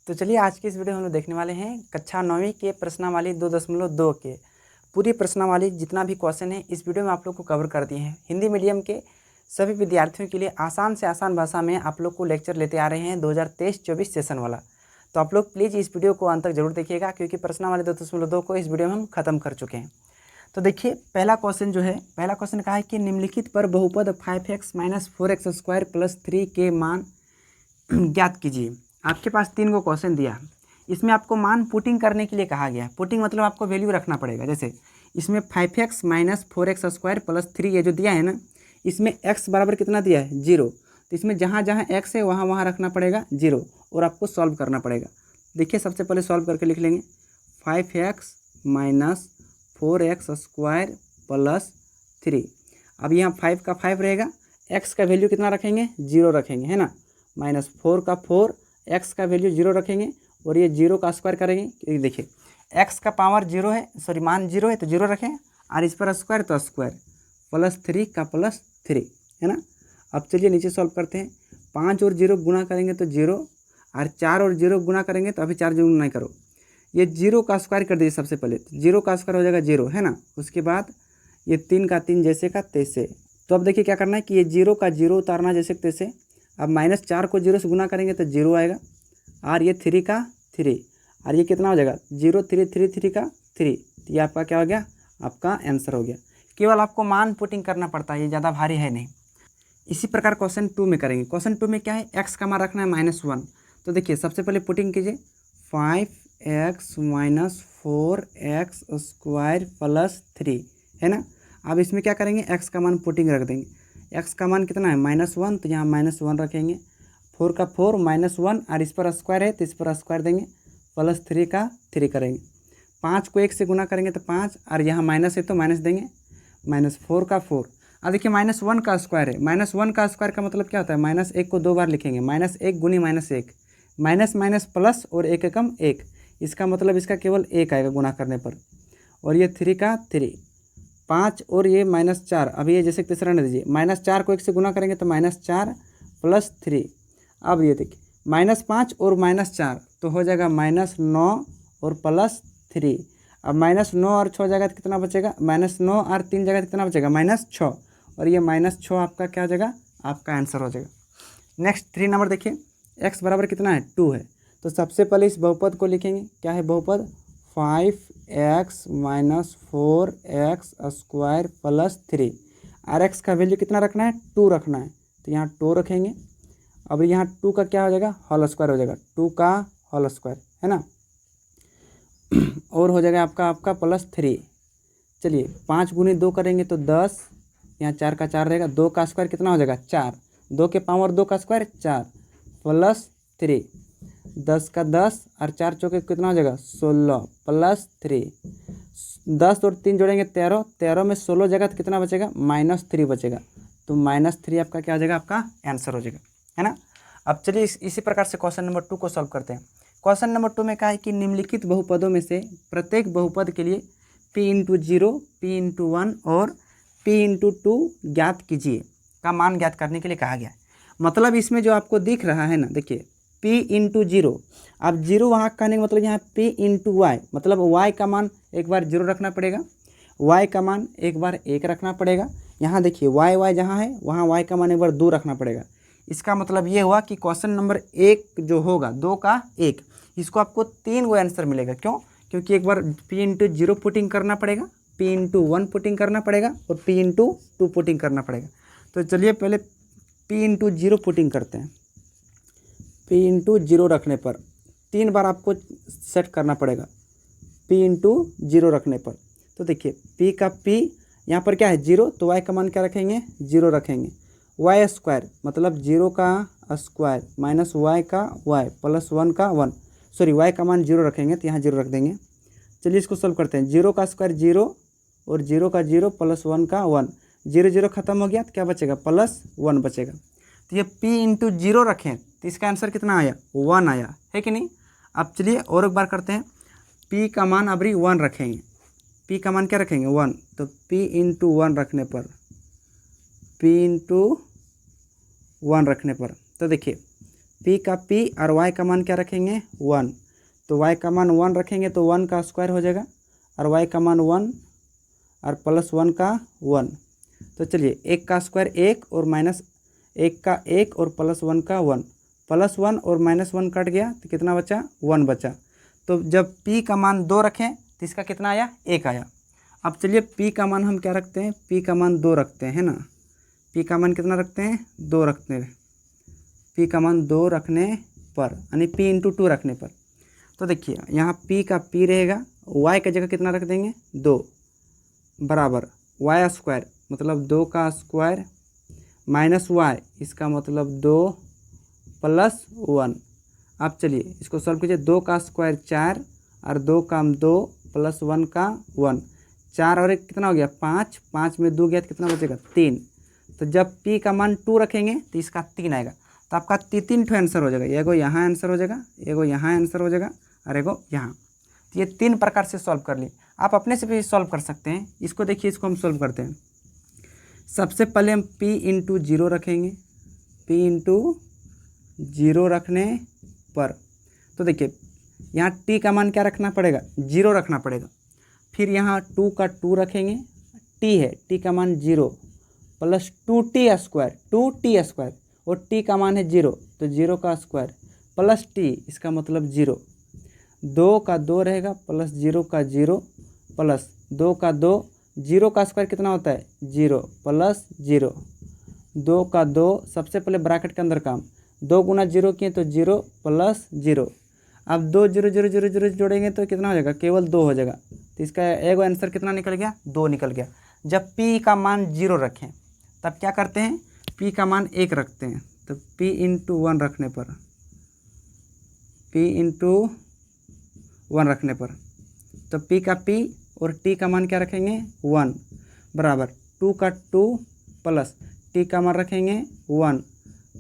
तो चलिए आज की इस वीडियो में हम लोग देखने वाले हैं कक्षा 9वीं के प्रश्नावली 2.2 के पूरी प्रश्नावली जितना भी क्वेश्चन है इस वीडियो में आप लोग को कवर कर दिए हैं। हिंदी मीडियम के सभी विद्यार्थियों के लिए आसान से आसान भाषा में आप लोग को लेक्चर लेते आ रहे हैं 2023-24 सेशन वाला। तो आप लोग प्लीज़ इस वीडियो को अंत तक जरूर देखिएगा क्योंकि प्रश्नावली 2.2 को इस वीडियो में हम खत्म कर चुके हैं। तो देखिए पहला क्वेश्चन जो है, पहला क्वेश्चन कहा है कि निम्नलिखित पर बहुपद 5x - 4x² + 3 के मान ज्ञात कीजिए। आपके पास 3 को क्वेश्चन दिया है, इसमें आपको मान पुटिंग करने के लिए कहा गया है। पुटिंग मतलब आपको वैल्यू रखना पड़ेगा। जैसे इसमें 5x - 4x² + 3 ये जो दिया है ना, इसमें x बराबर कितना दिया है 0। तो इसमें जहाँ जहाँ x है वहाँ वहाँ रखना पड़ेगा 0 और आपको सॉल्व करना पड़ेगा। देखिए सबसे पहले सॉल्व करके लिख लेंगे 5x - 4x² + 3। अब यहाँ 5 का 5 रहेगा, x का वैल्यू कितना रखेंगे 0 रखेंगे, है ना। -4 का 4, x का वैल्यू 0 रखेंगे और ये 0 का स्क्वायर करेंगे। देखिए x का पावर 0 है, सॉरी मान 0 है तो 0 रखें और इस पर स्क्वायर तो स्क्वायर, +3 का +3, है ना। अब चलिए नीचे सॉल्व करते हैं। 5 और 0 गुना करेंगे तो 0 और 4 और 0 गुना करेंगे तो अभी 4 गुना नहीं करो, ये 0 का स्क्वायर कर दीजिए। सबसे पहले 0 का स्क्वायर हो जाएगा 0, है ना। उसके बाद ये 3 का 3 जैसे का तैसे। तो अब देखिए क्या करना है कि ये 0 का 0 उतारना जैसे तैसे। अब -4 को 0 से गुना करेंगे तो 0 आएगा और ये 3 का 3 और ये कितना हो जाएगा 0 3 3 3 का 3। तो ये आपका क्या हो गया, आपका आंसर हो गया। केवल आपको मान पुटिंग करना पड़ता है, ये ज़्यादा भारी है नहीं। इसी प्रकार क्वेश्चन 2 में करेंगे। क्वेश्चन 2 में क्या है, x का मान रखना है -1। तो देखिए सबसे पहले पुटिंग कीजिए 5x - 4x² + 3, है ना। अब इसमें क्या करेंगे, x का मान पुटिंग रख देंगे। x का मान कितना है -1, तो यहाँ -1 रखेंगे। 4 का 4 -1 और इस पर स्क्वायर है तो इस पर स्क्वायर देंगे, +3 का 3 करेंगे। 5 को 1 से गुना करेंगे तो 5 और यहाँ माइनस है तो माइनस देंगे, -4 का 4। अब देखिए -1 का स्क्वायर है, -1 का स्क्वायर का मतलब क्या होता है, -1 को 2 बार लिखेंगे, -1 गुनी -1, माइनस माइनस प्लस और 1 एकम 1, इसका मतलब इसका केवल 1 आएगा गुना करने पर। और ये 3 का 3, 5 और ये -4, अब ये जैसे तीसरा न दीजिए, -4 को 1 से गुना करेंगे तो -4 + 3। अब ये देखिए -5 और -4 तो हो जाएगा -9 और +3। अब -9 और 6 जगह कितना बचेगा, -9 और 3 जगह कितना बचेगा -6, और ये -6 आपका क्या हो जाएगा, आपका आंसर हो जाएगा। नेक्स्ट 3 नंबर देखिए, x बराबर कितना है 2 है। तो सबसे पहले इस बहुपद को लिखेंगे, क्या है बहुपद 5x - 4x² + 3 और x का वैल्यू कितना रखना है 2 रखना है, तो यहाँ 2 रखेंगे। अब यहाँ 2 का क्या हो जाएगा होल स्क्वायर हो जाएगा, 2 का होल स्क्वायर, है ना। और हो जाएगा आपका +3। चलिए 5 गुनी 2 करेंगे तो 10, यहाँ 4 का 4 रहेगा, 2 का स्क्वायर कितना हो जाएगा 4, 2 के पावर 2 का स्क्वायर 4 +3, 10 का 10 और 4 चौके कितना हो जाएगा 16 +3, 10 और 3 जोड़ेंगे 13, 13 में 16 जगह तो कितना बचेगा -3 बचेगा, तो -3 आपका क्या हो जाएगा, आपका आंसर हो जाएगा, है ना। अब चलिए इसी प्रकार से क्वेश्चन नंबर 2 को सॉल्व करते हैं। क्वेश्चन नंबर 2 में कहा है कि निम्नलिखित बहुपदों में से प्रत्येक बहुपद के लिए p × 0, p × 1 और p × 2 ज्ञात कीजिए का मान ज्ञात करने के लिए कहा गया है। मतलब इसमें जो आपको दिख रहा है ना, देखिए p × 0, अब 0 वहाँ कहने का मतलब यहाँ p × y, मतलब y का मान एक बार 0 रखना पड़ेगा, y का मान एक बार 1 रखना पड़ेगा। यहाँ देखिए y जहाँ है वहाँ y का मान एक बार 2 रखना पड़ेगा। इसका मतलब ये हुआ कि क्वेश्चन नंबर 1 जो होगा 2 का 1, इसको आपको 3 गो आंसर मिलेगा। क्यों, क्योंकि एक बार p × 0 पुटिंग करना पड़ेगा, p × 1 पुटिंग करना पड़ेगा और p × 2 पुटिंग करना पड़ेगा। तो चलिए पहले p × 0 पुटिंग करते हैं। p × 0 रखने पर 3 बार आपको सेट करना पड़ेगा, p × 0 रखने पर। तो देखिए p का p यहाँ पर क्या है 0, तो y का मान क्या रखेंगे 0 रखेंगे। y² मतलब 0 का स्क्वायर -y का y +1 का 1, सॉरी y का मान 0 रखेंगे तो यहाँ 0 रख देंगे। चलिए इसको सॉल्व करते हैं। 0 का स्क्वायर 0 और 0 का 0 +1 का 1, 0 0 खत्म हो गया तो क्या बचेगा +1 बचेगा। तो ये p × 0 रखें तो इसका आंसर कितना आया 1 आया, है कि नहीं। अब चलिए और एक बार करते हैं, p का मान अभी 1 रखेंगे, p का मान क्या रखेंगे 1, तो p × 1 रखने पर, p × 1 रखने पर, तो देखिए पी का पी और वाई का मान क्या रखेंगे 1, तो वाई का मान 1 रखेंगे तो 1 का स्क्वायर हो जाएगा और वाई का मान 1 और प्लस 1 का 1। तो चलिए 1 का स्क्वायर 1 और माइनस 1 का 1 और प्लस 1 का 1, प्लस 1 और माइनस 1 कट गया तो कितना बचा 1 बचा। तो जब p का मान 2 रखें तो इसका कितना आया 1 आया। अब चलिए p का मान हम क्या रखते हैं, p का मान 2 रखते हैं ना, p का मान कितना रखते हैं 2 रखते हैं, p का मान 2 रखने पर यानी p इंटू 2 रखने पर। तो देखिए यहाँ p का p रहेगा, y का जगह कितना रख देंगे 2 बराबर वाई स्क्वायर मतलब 2 का स्क्वायर माइनस वाई इसका मतलब 2 प्लस 1। अब चलिए इसको सॉल्व कीजिए, 2 का स्क्वायर 4 और 2 का 2 प्लस 1 का 1, 4 और 1 कितना हो गया 5, 5 में 2 गया तो कितना बचेगा 3। तो जब p का मान 2 रखेंगे तो इसका 3 आएगा। तो आपका 3 ठो आंसर हो जाएगा, एगो यहाँ आंसर हो जाएगा, एगो यहाँ आंसर हो जाएगा और एगो यहाँ। तो ये 3 प्रकार से सॉल्व कर लिए। आप अपने से भी सॉल्व कर सकते हैं। इसको देखिए, इसको हम सॉल्व करते हैं। सबसे पहले हम p इंटू 0 रखेंगे, p इंटू 0 रखने पर तो देखिए यहाँ t का मान क्या रखना पड़ेगा 0 रखना पड़ेगा। फिर यहाँ 2 का 2 रखेंगे, t है, t का मान 0 plus 2t square, 2t square और t का मान है 0 तो 0 का स्क्वायर प्लस t इसका मतलब 0, 2 का 2 रहेगा प्लस 0 का 0 प्लस 2 का 2, 0 का स्क्वायर कितना होता है 0 प्लस 0, 2 का 2 सबसे पहले ब्रैकेट के अंदर काम, 2 गुना 0 किए तो 0 प्लस 0। अब 2 0 0 0 0 जोड़ेंगे तो कितना हो जाएगा केवल 2 हो जाएगा। तो इसका एगो आंसर कितना निकल गया 2 निकल गया। जब p का मान 0 रखें तब क्या करते हैं, p का मान 1 रखते हैं तो p इंटू 1 रखने पर, p इंटू 1 रखने पर तो p का p और t का मान क्या रखेंगे 1 बराबर 2 का 2 प्लस t का मान रखेंगे 1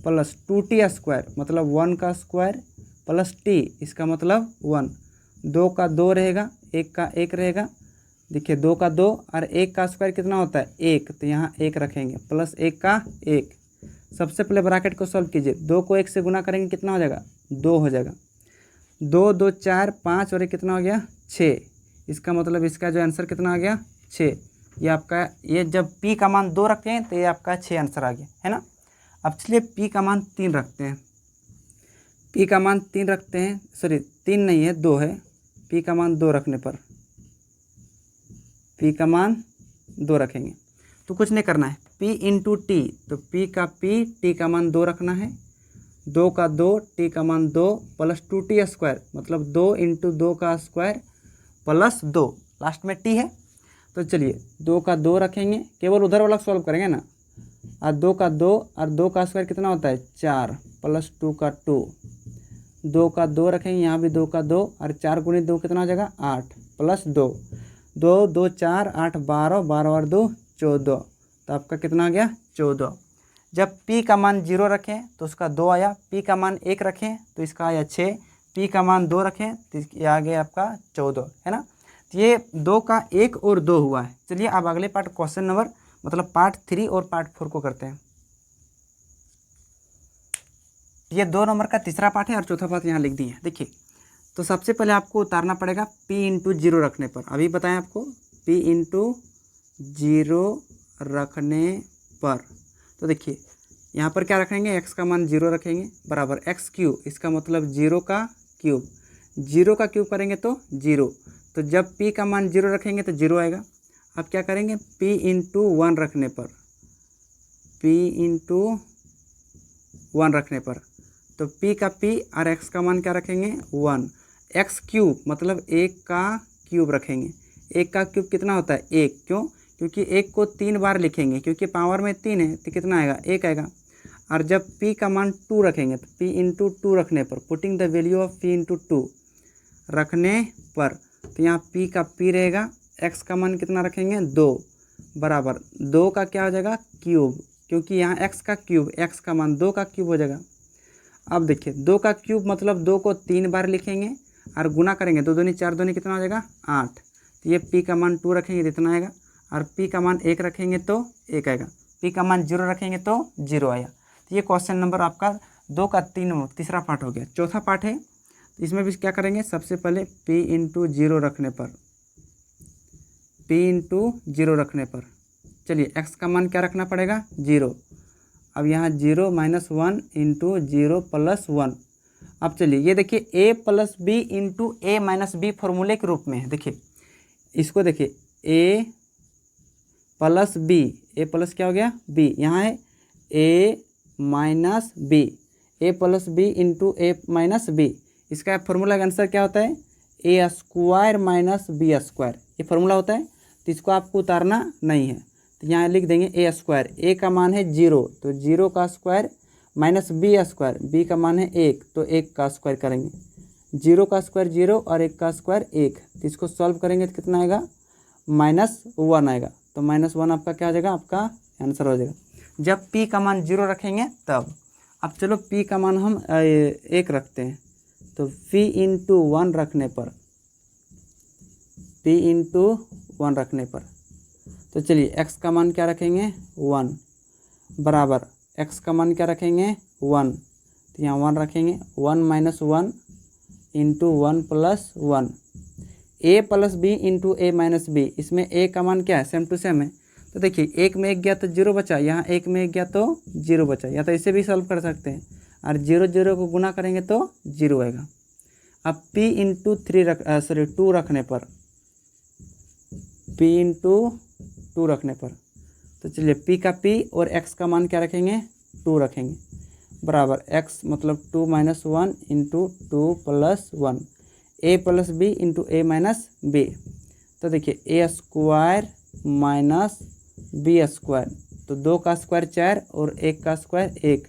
प्लस 2t स्क्वायर मतलब 1 का स्क्वायर प्लस t इसका मतलब 1, 2 का 2 रहेगा, 1 का 1 रहेगा। देखिए 2 का 2 और 1 का स्क्वायर कितना होता है 1, तो यहाँ 1 रखेंगे प्लस 1 का 1। सबसे पहले ब्रैकेट को सॉल्व कीजिए, 2 को 1 से गुना करेंगे कितना हो जाएगा 2 हो जाएगा, 2 2 4 5 और 1 कितना हो गया 6, इसका मतलब इसका जो आंसर कितना आ गया 6। ये आपका, ये जब p का मान 2 रखते हैं तो ये आपका 6 आंसर आ गया है ना। अब चलिए p का मान 3 रखते हैं, p का मान 3 रखते हैं, सॉरी 3 नहीं है 2 है, p का मान 2 रखने पर, p का मान 2 रखेंगे तो कुछ नहीं करना है, p इंटू टी तो p का p, t का मान 2 रखना है, 2 का 2 t का मान 2 प्लस 2t स्क्वायर मतलब 2 इंटू 2 का स्क्वायर प्लस 2 लास्ट में t है। तो चलिए 2 का 2 रखेंगे, केवल उधर वाला सॉल्व करेंगे ना, और 2 का 2 और 2 का स्क्वायर कितना होता है 4 प्लस 2 का 2, 2 का 2 रखेंगे, यहाँ भी 2 का 2 और 4 गुणे 2 कितना हो जाएगा 8 प्लस 2, 2 2 4 8 12, 12 और 2 14, तो आपका कितना आ गया 14। जब p का मान 0 रखें तो उसका 2 आया, p का मान 1 रखें तो इसका आया 6, p का मान 2 रखें तो ये आ गया आपका 14 है ना। तो ये 2 का 1 और 2 हुआ है। चलिए अब अगले पार्ट क्वेश्चन नंबर मतलब पार्ट 3 और पार्ट 4 को करते हैं। ये 2 नंबर का तीसरा पार्ट है और चौथा पार्ट यहाँ लिख दिए है। देखिए तो सबसे पहले आपको उतारना पड़ेगा p इंटू 0 रखने पर, अभी बताएं आपको p इंटू 0 रखने पर। तो देखिए यहाँ पर क्या रखेंगे, x का मान 0 रखेंगे बराबर x क्यूब, इसका मतलब 0 का क्यूब, 0 का क्यूब करेंगे तो 0, तो जब p का मान 0 रखेंगे तो 0 आएगा। अब क्या करेंगे p इंटू 1 रखने पर, p इंटू 1 रखने पर तो p का p और x का मान क्या रखेंगे 1, x क्यूब मतलब 1 का क्यूब रखेंगे, 1 का क्यूब कितना होता है 1, क्यों क्योंकि 1 को 3 बार लिखेंगे क्योंकि पावर में 3 है तो कितना आएगा 1 आएगा। और जब p का मान 2 रखेंगे तो p इंटू 2 रखने पर, putting the value of p into 2 रखने पर, तो यहाँ p का p रहेगा, x का मान कितना रखेंगे 2 बराबर 2 का क्या हो जाएगा क्यूब, क्योंकि यहाँ x का क्यूब, x का मान 2 का क्यूब हो जाएगा। अब देखिए 2 का क्यूब मतलब 2 को 3 बार लिखेंगे और गुना करेंगे, 2 दूनी 4 दूनी कितना हो जाएगा 8, तो ये p का मान 2 रखेंगे तो इतना आएगा, और p का मान 1 रखेंगे तो 1 आएगा, p का मान 0 रखेंगे तो 0 आएगा। तो ये क्वेश्चन नंबर आपका 2 का 3 तीसरा पार्ट हो गया। चौथा पार्ट है, तो इसमें भी क्या करेंगे, सबसे पहले p इंटू जीरो रखने पर, p इंटू जीरो रखने पर, चलिए x का मान क्या रखना पड़ेगा, 0। अब यहाँ 0 - 1 इंटू 0 + 1। अब चलिए ये देखिए a + b into a - b फॉर्मूले के रूप में है। देखिए इसको देखिए a + b, a प्लस क्या हो गया b, यहाँ है a - b, a + b into a - b। इसका फॉर्मूला का आंसर क्या होता है, a² - b²। ये फॉर्मूला होता है, तो इसको आपको उतारना नहीं है, तो यहाँ लिख देंगे a²। a का मान है 0, तो 0 का स्क्वायर माइनस b², b का मान है 1, तो 1 का स्क्वायर करेंगे। 0 का स्क्वायर 0 और 1 का स्क्वायर 1, तो इसको सॉल्व करेंगे तो कितना आएगा, -1 आएगा। तो -1 आपका क्या हो जाएगा, आपका आंसर हो जाएगा जब p का मान 0 रखेंगे तब। अब चलो p का मान हम 1 रखते हैं, तो p इंटू 1 रखने पर, p इंटू 1 रखने पर, तो चलिए x का मान क्या रखेंगे 1 बराबर x का मान क्या रखेंगे 1, तो यहाँ 1 रखेंगे। 1 - 1 into 1 + 1, a + b into a - b। इसमें a का मान क्या है, सेम टू सेम है, तो देखिए 1 में 1 गया तो 0 बचा, यहाँ 1 में 1 गया तो 0 बचा, या तो इसे भी सॉल्व कर सकते हैं, और 0 0 को गुना करेंगे तो 0 आएगा। अब p इंटू 2 रखने पर, p इंटू 2 रखने पर, तो चलिए p का p और x का मान क्या रखेंगे 2 रखेंगे, बराबर x मतलब 2 - 1 into 2 + 1, a + b into a - b। तो देखिए a² - b², तो 2 का स्क्वायर 4 और 1 का स्क्वायर 1,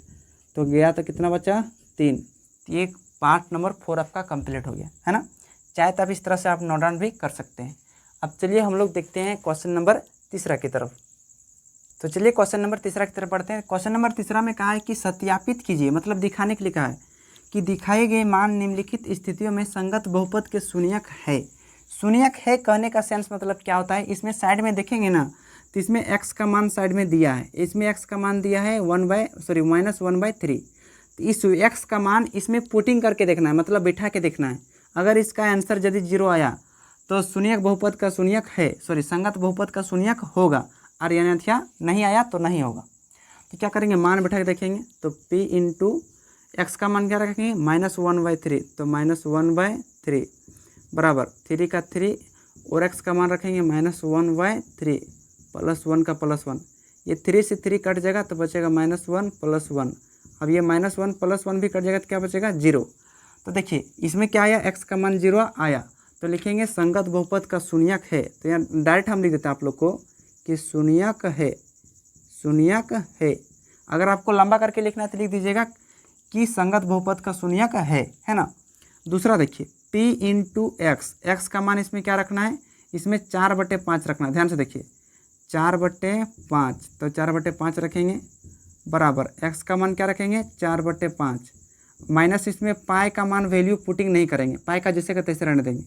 तो गया तो कितना बचा 3। ये पार्ट नंबर 4 आपका कंप्लीट हो गया है ना। चाहे तो आप इस तरह से आप नोट डाउन भी कर सकते हैं। अब चलिए हम लोग देखते हैं क्वेश्चन नंबर 3 की तरफ। तो चलिए क्वेश्चन नंबर 3 की तरफ पढ़ते हैं। क्वेश्चन नंबर 3 में कहा है कि सत्यापित कीजिए, मतलब दिखाने के लिए कहा है कि दिखाए गए मान निम्नलिखित स्थितियों में संगत बहुपद के शून्यक है। शून्यक है कहने का सेंस मतलब क्या होता है, इसमें साइड में देखेंगे ना, तो इसमें x का मान साइड में दिया है, इसमें x का मान दिया है -1/3। तो इस x का मान इसमें पुटिंग करके देखना है, मतलब बैठा के देखना है। अगर इसका आंसर यदि 0 आया तो शून्यक बहुपद का शून्यक है, संगत बहुपद का शून्यक होगा, और अन्यथा नहीं आया तो नहीं होगा। तो क्या करेंगे, मान बैठा के देखेंगे, तो p इंटू x का मान क्या रखेंगे -1/3, तो -1/3 बराबर 3 का 3 और x का मान रखेंगे -1/3 + 1 का +1, ये 3 से 3 कट जाएगा तो बचेगा -1 + 1। अब ये -1 + 1 भी कट जाएगा तो क्या बचेगा 0। तो देखिए इसमें क्या आया, x का मान 0 आया, तो लिखेंगे संगत बहुपद का शून्यक है। तो यहाँ डायरेक्ट हम लिख देते हैं आप लोग को कि शून्यक है, शून्यक है। अगर आपको लंबा करके लिखना है तो लिख दीजिएगा कि संगत बहुपद का शून्यक है ना। दूसरा देखिए p इंटू x का मान इसमें क्या रखना है, इसमें 4/5 रखना है। ध्यान से देखिए 4/5, तो 4/5 रखेंगे बराबर x का मान क्या रखेंगे 4/5, माइनस इसमें पाई का मान वैल्यू पुटिंग नहीं करेंगे, पाई का जैसे का तैसे रहने देंगे।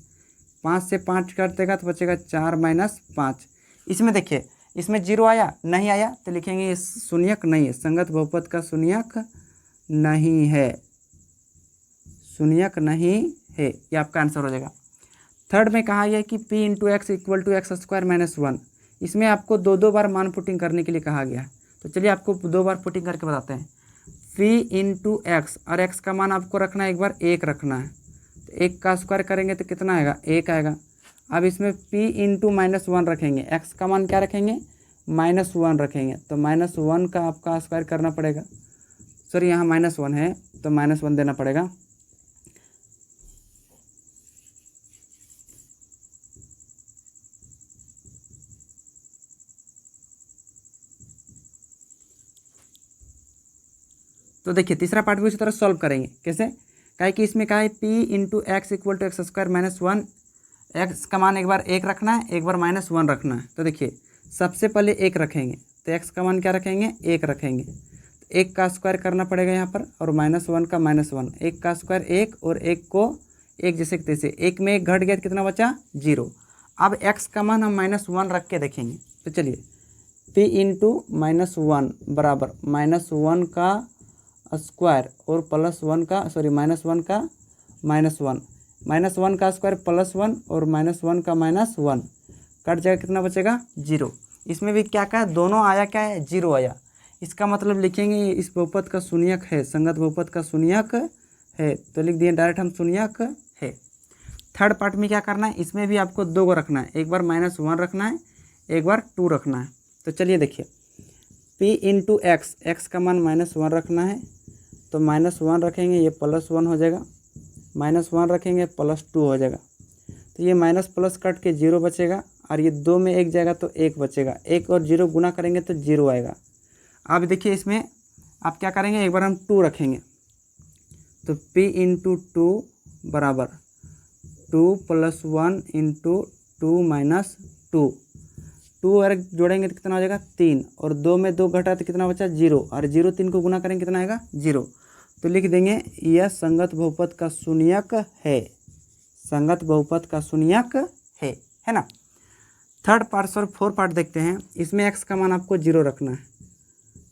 5 से 5 कट देगा तो बचेगा 4 - 5। इसमें देखिए इसमें 0 आया, नहीं आया, तो लिखेंगे ये शून्यक नहीं है, संगत बहुपद का शून्यक नहीं है, शून्यक नहीं है, ये आपका आंसर हो जाएगा। थर्ड में कहा गया कि p into x equal to x² - 1। इसमें आपको 2 बार मान पुटिंग करने के लिए कहा गया है, तो चलिए आपको 2 बार पुटिंग करके बताते हैं। p इंटू एक्स, और x का मान आपको रखना है एक बार 1 रखना है, तो 1 का स्क्वायर करेंगे तो कितना आएगा 1 आएगा। अब इसमें p इंटू -1 रखेंगे, x का मान क्या रखेंगे -1 रखेंगे, तो -1 का आपका स्क्वायर करना पड़ेगा, सॉरी यहाँ -1 है तो -1 देना पड़ेगा। तो देखिए तीसरा पार्ट भी उसी तरह सॉल्व करेंगे, कैसे, कहे कि इसमें कहा है p into x equal to x² - 1। x का मान एक बार 1 रखना है, एक बार -1 रखना है। तो देखिए सबसे पहले 1 रखेंगे, तो x का मान क्या रखेंगे 1 रखेंगे, तो 1 का स्क्वायर करना पड़ेगा यहाँ पर, और -1 का -1, 1 का स्क्वायर 1 और 1 को 1 जैसे कि तैसे, 1 में 1 घट गया तो कितना बचा 0। अब x का मान हम -1 रख के देखेंगे, तो चलिए p इंटू -1 बराबर -1 का स्क्वायर और -1 का -1 का -1, -1 का स्क्वायर +1 और -1 का -1 कट जाएगा, कितना बचेगा 0। इसमें भी क्या है, दोनों आया क्या है 0 आया। इसका मतलब लिखेंगे इस बहुपद का शून्यक है, संगत बहुपद का शून्यक है, तो लिख दिए डायरेक्ट हम शून्यक है। थर्ड पार्ट में क्या करना है, इसमें भी आपको 2 को रखना है, एक बार -1 रखना है, एक बार 2 रखना है। तो चलिए देखिए p इंटू एक्स, एक्स का मान -1 रखना है, तो -1 रखेंगे, ये +1 हो जाएगा, -1 रखेंगे +2 हो जाएगा, तो ये माइनस प्लस कट के 0 बचेगा, और ये 2 में 1 जाएगा तो 1 बचेगा, 1 और 0 गुना करेंगे तो 0 आएगा। अब देखिए इसमें आप क्या करेंगे, एक बार हम 2 रखेंगे, तो p इंटू 2 बराबर 2 + 1 इंटू 2 माइनस 2, 2 अगर जोड़ेंगे तो कितना हो जाएगा 3, और 2 में 2 घटा तो कितना बचा 0, और 0 3 को गुना करेंगे कितना आएगा 0। तो लिख देंगे यह संगत बहुपद का शून्यक है, संगत बहुपद का शून्यक है ना। थर्ड पार्ट और फोर्थ पार्ट देखते हैं। इसमें x का मान आपको 0 रखना है,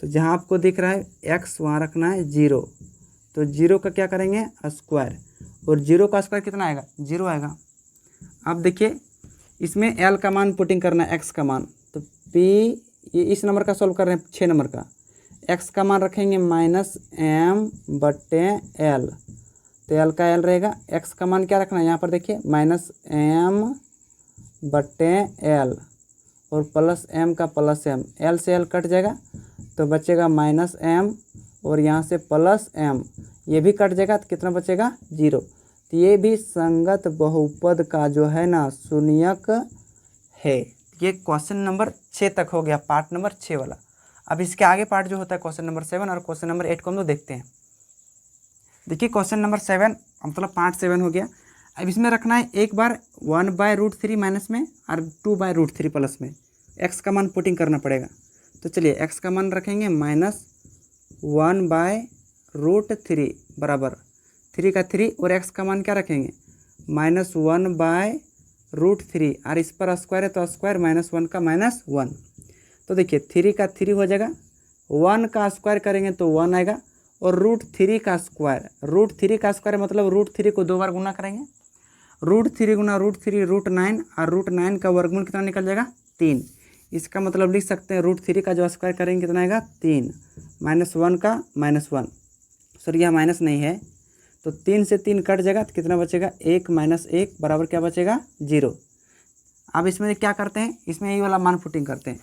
तो जहाँ आपको दिख रहा है x वहाँ रखना है 0, तो 0 का क्या करेंगे स्क्वायर, और 0 का स्क्वायर कितना आएगा 0 आएगा। अब देखिए इसमें l का मान पुटिंग करना है, x का मान, तो p ये इस नंबर का सॉल्व कर रहे हैं 6 नंबर का, x का मान रखेंगे -m/l, तो l का l रहेगा, x का मान क्या रखना है यहाँ पर देखिए -m/l और +m का +m, l से l कट जाएगा तो बचेगा -m, और यहाँ से +m ये भी कट जाएगा तो कितना बचेगा 0। तो ये भी संगत बहुपद का जो है ना शून्यक है। ये क्वेश्चन नंबर 6 तक हो गया, पार्ट नंबर 6 वाला। अब इसके आगे पार्ट जो होता है क्वेश्चन नंबर 7 और क्वेश्चन नंबर 8 को हम लोग देखते हैं। देखिए क्वेश्चन नंबर 7 मतलब पार्ट 7 हो गया। अब इसमें रखना है एक बार 1/√3 माइनस में और 2/√3 प्लस में, x का मान पुटिंग करना पड़ेगा। तो चलिए x का मान रखेंगे -1/√3 बराबर 3 का 3, और x का मान क्या रखेंगे -1/√3, और इस पर स्क्वायर है तो स्क्वायर -1 का -1। तो देखिए 3 का 3 हो जाएगा, 1 का स्क्वायर करेंगे तो 1 आएगा, और √3 का स्क्वायर, √3 का स्क्वायर मतलब √3 को 2 बार गुना करेंगे, √3 गुना √3 √9, और √9 का वर्गमूल कितना निकल जाएगा 3। इसका मतलब लिख सकते हैं √3 का जो स्क्वायर करेंगे कितना आएगा 3, -1 का -1, सॉरी यह माइनस नहीं है, तो 3 से 3 कट जाएगा तो कितना बचेगा 1 - 1 बराबर क्या बचेगा 0। अब इसमें क्या करते हैं, इसमें यही वाला मान पुटिंग करते हैं,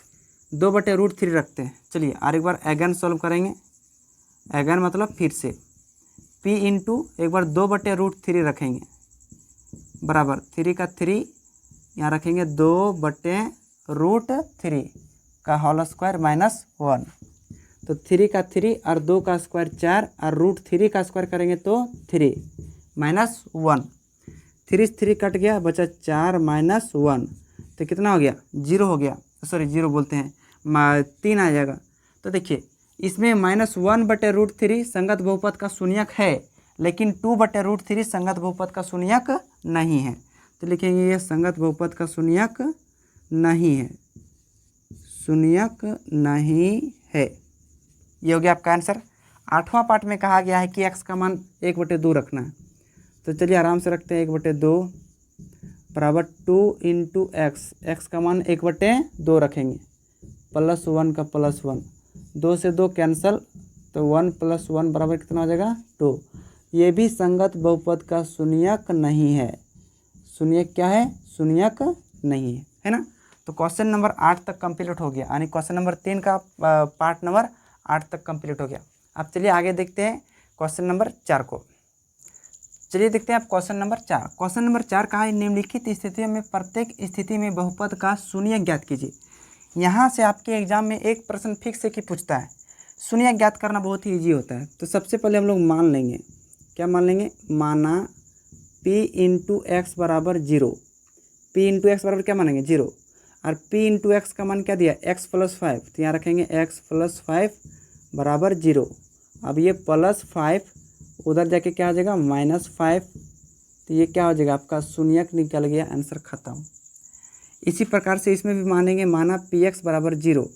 2/√3 रखते हैं। चलिए और एक बार अगेन सॉल्व करेंगे, अगेन मतलब फिर से p इंटू एक बार 2/√3 रखेंगे बराबर 3 का 3, यहाँ रखेंगे 2/√3 का होल स्क्वायर -1, तो 3 का 3 और 2 का स्क्वायर 4, और √3 का स्क्वायर करेंगे तो 3 -1, 3 से 3 कट गया बचा 4 -1, तो कितना हो गया 0 हो गया, सॉरी 0 बोलते हैं 3 आ जाएगा। तो देखिए इसमें -1/√3 संगत बहुपद का शून्यक है, लेकिन 2/√3 संगत बहुपद का शून्यक नहीं है, तो लिखेंगे ये संगत बहुपद का शून्यक नहीं है, शून्यक नहीं है। ये हो गया आपका आंसर। 8वां पार्ट में कहा गया है कि x का मान 1/2 रखना है, तो चलिए आराम से रखते हैं 1/2 बराबर 2 इंटू एक्स, एक्स का मान 1/2 रखेंगे, +1 का +1, 2 से 2 कैंसल, तो 1 + 1 बराबर कितना हो जाएगा 2। ये भी संगत बहुपद का शून्यक नहीं है, शून्यक क्या है शून्यक नहीं है ना। तो क्वेश्चन नंबर 8 तक कंप्लीट हो गया, यानी क्वेश्चन नंबर 3 का पार्ट नंबर 8 तक कंप्लीट हो गया। अब चलिए आगे देखते हैं क्वेश्चन नंबर 4 को। चलिए देखते हैं आप क्वेश्चन नंबर 4। क्वेश्चन नंबर 4 कहा है निम्नलिखित स्थितियों में प्रत्येक स्थिति में बहुपद का शून्यक ज्ञात कीजिए। यहाँ से आपके एग्जाम में एक प्रश्न फिक्स है कि पूछता है, शून्यक ज्ञात करना बहुत ही ईजी होता है। तो सबसे पहले हम लोग मान लेंगे, क्या मान लेंगे, माना p इंटू एक्स बराबर 0, p इंटू एक्स बराबर क्या मानेंगे 0, और p इंटू एक्स का मान क्या दिया x + 5, तो यहाँ रखेंगे x + 5 बराबर 0। अब ये +5 उधर जाके क्या हो जाएगा -5, तो ये क्या हो जाएगा आपका शून्यक निकल गया, आंसर खत्म। इसी प्रकार से इसमें भी मानेंगे, माना px बराबर 0,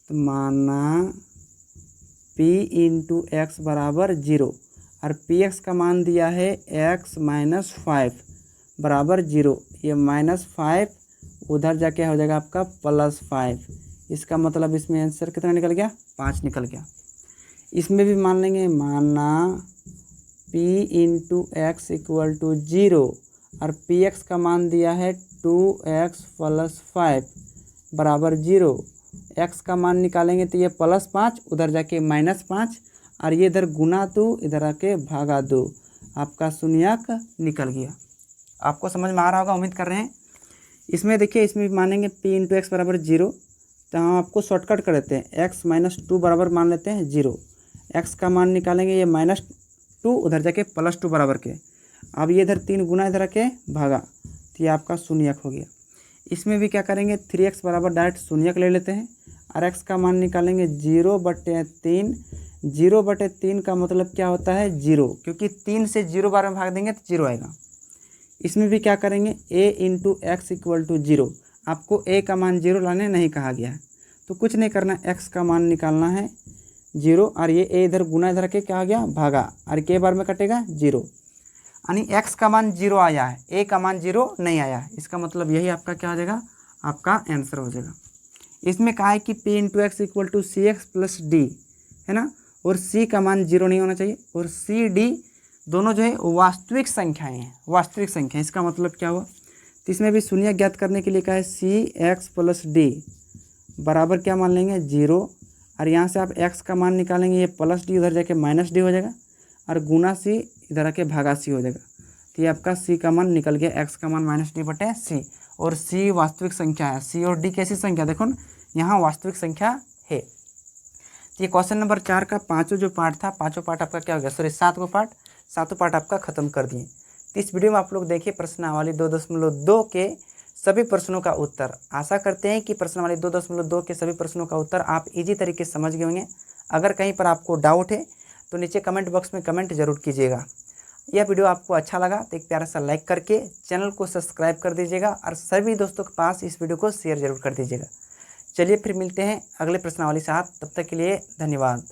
तो माना p इंटू एक्स बराबर 0 और px का मान दिया है x माइनस 5 बराबर 0। ये -5 उधर जाके हो जाएगा आपका +5। इसका मतलब इसमें आंसर कितना निकल गया, 5 निकल गया। इसमें भी मान लेंगे, माना p into x equal to 0 और px का मान दिया है 2x + 5 बराबर 0। x का मान निकालेंगे तो ये +5 उधर जाके -5 और ये इधर गुना 2 इधर आके भागा 2, आपका शून्यक निकल गया। आपको समझ में आ रहा होगा, उम्मीद कर रहे हैं। इसमें देखिए, इसमें भी मानेंगे p इंटू एक्स बराबर 0, तो हम आपको शॉर्टकट कर देते हैं। x - 2 बराबर मान लेते हैं 0। x का मान निकालेंगे, ये -2 उधर जाके +2 बराबर के, अब ये इधर 3 गुना इधर आके भागा, तो ये आपका शून्यक हो गया। इसमें भी क्या करेंगे, 3x बराबर डायरेक्ट शून्यक ले लेते हैं और x का मान निकालेंगे 0/3। 0/3 का मतलब क्या होता है, 0, क्योंकि 3 से 0 बार में भाग देंगे तो 0 आएगा। इसमें भी क्या करेंगे, a into x equal to 0। आपको a का मान 0 लाने नहीं कहा गया है, तो कुछ नहीं करना, x का मान निकालना है 0 और ये a इधर गुना इधर के क्या आ गया, भागा, और के बार में कटेगा 0, यानी x का मान 0 आया है, a का मान 0 नहीं आया है। इसका मतलब यही आपका क्या हो जाएगा, आपका आंसर हो जाएगा। इसमें कहा है कि p into x equal to cx plus d है ना, और c का मान 0 नहीं होना चाहिए, और c d दोनों जो है वास्तविक संख्याएं हैं, वास्तविक संख्या। इसका मतलब क्या हुआ, तो इसमें भी शून्य ज्ञात करने के लिए कहा है cx प्लस d बराबर क्या मान लेंगे, 0, और यहाँ से आप x का मान निकालेंगे, ये प्लस डी उधर जाके माइनस डी हो जाएगा और गुना c इधर आके भागा c हो जाएगा। तो ये आपका c का मान निकल गया, x का मान -d/c, और c वास्तविक संख्या है। c और d कैसी संख्या, देखो यहाँ वास्तविक संख्या है। तो ये क्वेश्चन नंबर 4 का पाँचों जो पार्ट था, पाँचों पार्ट आपका क्या हो गया, सॉरी 7 को पार्ट, सातों पार्ट आपका खत्म कर दिए। तो इस वीडियो में आप लोग देखिए प्रश्नावली 2.2 के सभी प्रश्नों का उत्तर। आशा करते हैं कि प्रश्नावली 2.2 के सभी प्रश्नों का उत्तर आप इजी तरीके से समझ गए होंगे। अगर कहीं पर आपको डाउट है तो नीचे कमेंट बॉक्स में कमेंट जरूर कीजिएगा। यह वीडियो आपको अच्छा लगा तो एक प्यारा सा लाइक करके चैनल को सब्सक्राइब कर दीजिएगा और सभी दोस्तों के पास इस वीडियो को शेयर जरूर कर दीजिएगा। चलिए फिर मिलते हैं अगले प्रश्नावली के साथ, तब तक के लिए धन्यवाद।